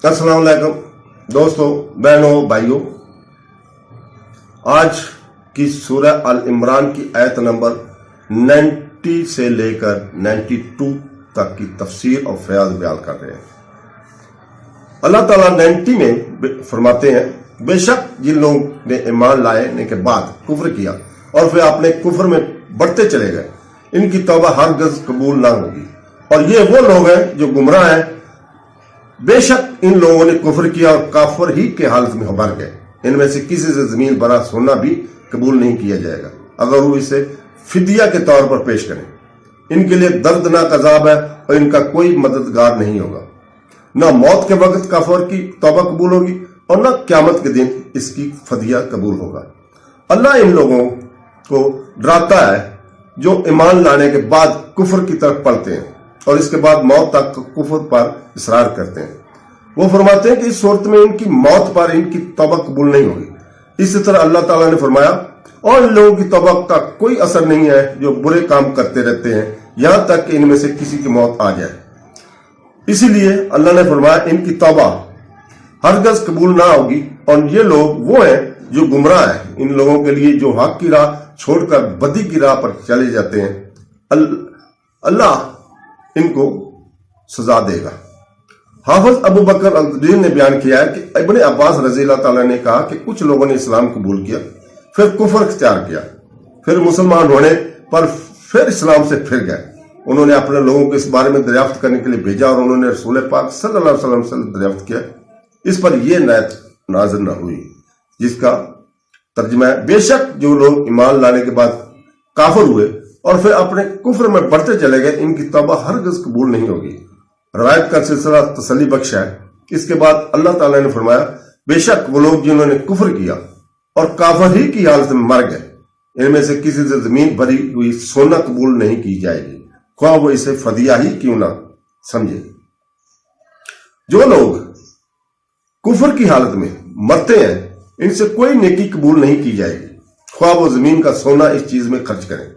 अस्सलाम वालेकुम दोस्तों, बहनों, भाइयों। आज की सूरह अल इमरान की आयत नंबर 90 से लेकर 92 तक की तफसीर और फयाज बयान कर रहे हैं। अल्लाह ताला 90 में फरमाते हैं, बेशक जिन लोगों ने ईमान लाने के बाद कुफ्र किया और फिर अपने कुफ्र में बढ़ते चले गए, इनकी तौबा हरगिज़ कबूल ना होगी। और ये वो लोग हैं जो गुमराह हैं। बेशक इन लोगों ने कुफ्र किया और काफर ही के हालत में मर गए। इनमें से किसी से जमीन बरा सोना भी कबूल नहीं किया जाएगा अगर वो इसे फिदिया के तौर पर पेश करें। इनके लिए दर्दनाक अजाब है और इनका कोई मददगार नहीं होगा। न मौत के वक्त काफर की तौबा कबूल होगी और न क्यामत के दिन इसकी फदिया कबूल होगा। अल्लाह इन लोगों को डराता है जो ईमान लाने के बाद कुफ्र की तरफ पलते हैं और इसके बाद मौत तक कुफ्र पर इसरार करते हैं। वो फरमाते हैं कि इस सूरत में इनकी मौत पर इनकी तौबा कबूल नहीं होगी। इसी तरह अल्लाह ताला ने फरमाया, और इन लोगों की तौबा का कोई असर नहीं है जो बुरे काम करते रहते हैं यहां तक कि इनमें से किसी की मौत आ जाए। इसीलिए अल्लाह ने फरमाया, इनकी तौबा हरगिज़ कबूल ना होगी। और ये लोग वो हैं जो गुमराह हैं। इन लोगों के लिए जो हक की राह छोड़कर बदी की राह पर चले जाते हैं, अल्लाह इनको सजा देगा। हाफिज अबू बकर अल-दीन ने बयान किया है कि इब्न अब्बास रज़ी अल्लाह ताला ने कहा कि कुछ लोगों ने इस्लाम कबूल किया, फिर कुफ्र इख्तियार किया, फिर मुसलमान होने पर फिर इस्लाम से फिर गए। उन्होंने अपने लोगों को इस बारे में दरियाफ्त करने के लिए भेजा और उन्होंने रसूल पाक सल्लल्लाहु अलैहि वसल्लम से दरियाफ्त किया। इस पर यह नायत नाज़िल न हुई, जिसका तर्जुमा है, बेशक जो लोग ईमान लाने के बाद काफिर हुए और फिर अपने कुफ्र में बढ़ते चले गए, इनकी तौबा हरगिज़ कबूल नहीं होगी। रवायत का सिलसिला तसल्ली बख्श है। इसके बाद अल्लाह ताला ने फरमाया, बेशक वो लोग जिन्होंने कुफ्र किया और काफिर ही की हालत में मर गए, इनमें से किसी से जमीन भरी हुई सोना कबूल नहीं की जाएगी, ख्वाह वो इसे फदिया ही क्यों ना समझे। जो लोग कुफ्र की हालत में मरते हैं, इनसे कोई नेकी कबूल नहीं की जाएगी, ख्वाह वो जमीन का सोना इस चीज में खर्च करें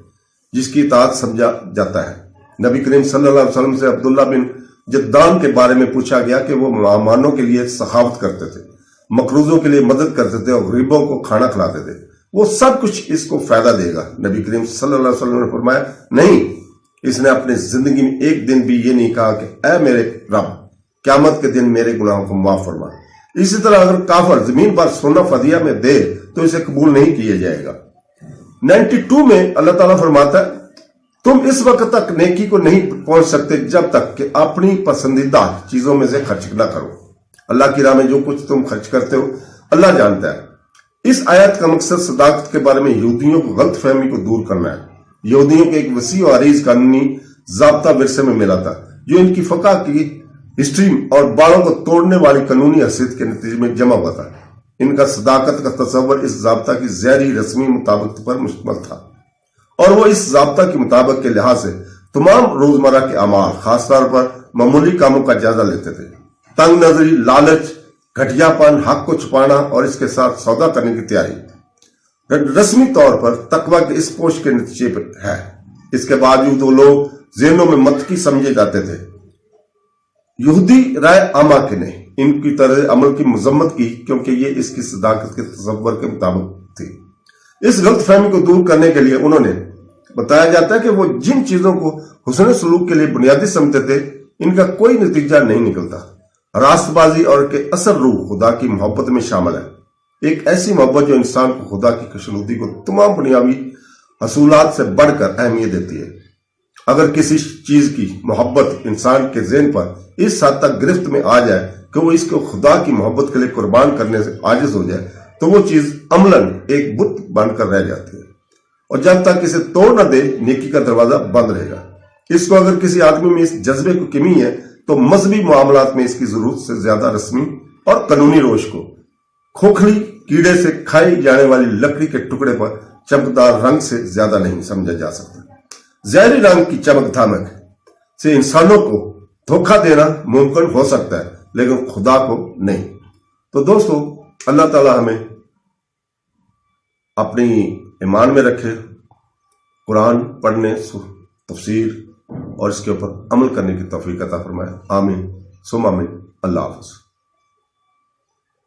जिसकी इताअत समझा जाता है। नबी करीम सल्लल्लाहु अलैहि वसल्लम से अब्दुल्ला बिन जद्दान के बारे में पूछा गया कि वो मेहमानों के लिए सखावत करते थे, मकरूजों के लिए मदद करते थे और गरीबों को खाना खिलाते थे। वो सब कुछ इसको फायदा देगा। नबी करीम सल्लल्लाहु अलैहि वसल्लम ने फरमाया, नहीं, इसने अपनी जिंदगी में एक दिन भी ये नहीं कहा कि ऐ मेरे रब, क़यामत के दिन मेरे गुनाहों को माफ फरमा। इसी तरह अगर काफिर जमीन पर सोना फदिया में दे तो इसे कबूल नहीं किया जाएगा। 92 में अल्लाह ताला फरमाता है, तुम इस वक्त तक नेकी को नहीं पहुंच सकते जब तक कि अपनी पसंदीदा चीजों में से खर्च ना करो। अल्लाह की राह में जो कुछ तुम खर्च करते हो अल्लाह जानता है। इस आयत का मकसद सदाकत के बारे में यहूदियों को गलत फहमी को दूर करना है। यहूदियों के एक वसी और अरीज कानूनी ज़ाब्ता विरसे में मिला था जो इनकी फका की हिस्ट्री और बालों को तोड़ने वाली कानूनी हैसियत के नतीजे में जमा हुआ था। इनका सदाकत का तस्वर इस ज़ाब्ता की ज़हरी रस्मी मुताबिक पर मुश्तमिल था और वो इस ज़ाब्ता के मुताबिक के लिहाज से तमाम रोजमर्रा के अमाल, खासतौर पर मामूली कामों का जायजा लेते थे। तंग नजरी, लालच, घटियापन, हक को छुपाना और इसके साथ सौदा करने की तैयारी रस्मी तौर पर तकवा के इस पोश के नतीजे पर है। इसके बावजूद वो लोग ज़हनों में मतकी समझे जाते थे। यहूदी राय आमा के ने इनकी तरह अमल की मजम्मत की क्योंकि ये इसकी सदाकत के तस्वर के मुताबिक थी। इस गलत फहमी को दूर करने के लिए उन्होंने बताया जाता है कि वो जिन चीजों को हुस्न सलूक के लिए बुनियादी समझते थे, इनका कोई नतीजा नहीं निकलता। रास्तबाजी और के असर रूह खुदा की मोहब्बत में शामिल है, एक ऐसी मोहब्बत जो इंसान को खुदा की खुशनुदी को तमाम बुनियादी हसूलात से बढ़कर अहमियत देती है। अगर किसी चीज की मोहब्बत इंसान के ज़हन पर इस हद तक गिरफ्त में आ जाए कि वो इसको खुदा की मोहब्बत के लिए कुर्बान करने से आजिज हो जाए, तो वो चीज अमलन एक बुत बनकर रह जाती है और जब तक इसे तोड़ न दे नेकी का दरवाजा बंद रहेगा। इसको अगर किसी आदमी में इस जज्बे की कमी है तो मजहबी मामलात में इसकी जरूरत से ज्यादा रस्मी और कानूनी रोश को खोखली कीड़े से खाई जाने वाली लकड़ी के टुकड़े पर चमकदार रंग से ज्यादा नहीं समझा जा सकता। ज़हरी रंग की चमक धमक से इंसानों को धोखा देना मुमकिन हो सकता है, लेकिन खुदा को नहीं। तो दोस्तों, अल्लाह ताला हमें अपनी ईमान में रखे, कुरान पढ़ने, तफसीर और इसके ऊपर अमल करने की तौफीक अता फरमाए। आमीन सुम्मा आमीन। अल्लाह हाफ़िज़।